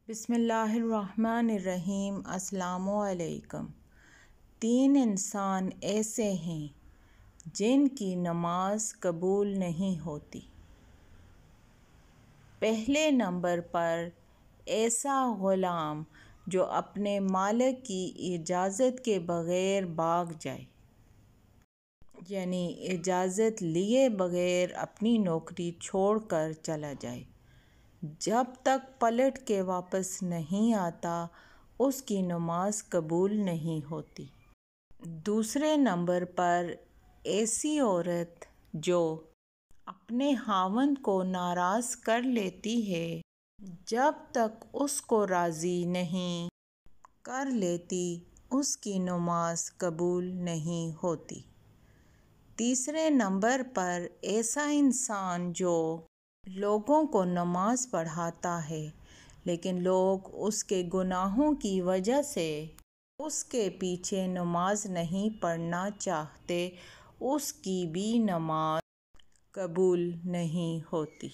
بسم اللہ الرحمن الرحیم۔ السلام علیکم۔ 3 انسان ایسے ہیں جن کی نماز قبول نہیں ہوتی۔ پہلے نمبر پر ایسا غلام جو اپنے مالک کی اجازت کے بغیر بھاگ جائے، یعنی اجازت لیے بغیر اپنی نوکری چھوڑ کر چلا جائے، جب تک پلٹ کے واپس نہیں آتا اس کی نماز قبول نہیں ہوتی۔ دوسرے نمبر پر ایسی عورت جو اپنے خاوند کو ناراض کر لیتی ہے، جب تک اس کو راضی نہیں کر لیتی اس کی نماز قبول نہیں ہوتی۔ تیسرے نمبر پر ایسا انسان جو لوگوں کو نماز پڑھاتا ہے لیکن لوگ اس کے گناہوں کی وجہ سے اس کے پیچھے نماز نہیں پڑھنا چاہتے، اس کی بھی نماز قبول نہیں ہوتی۔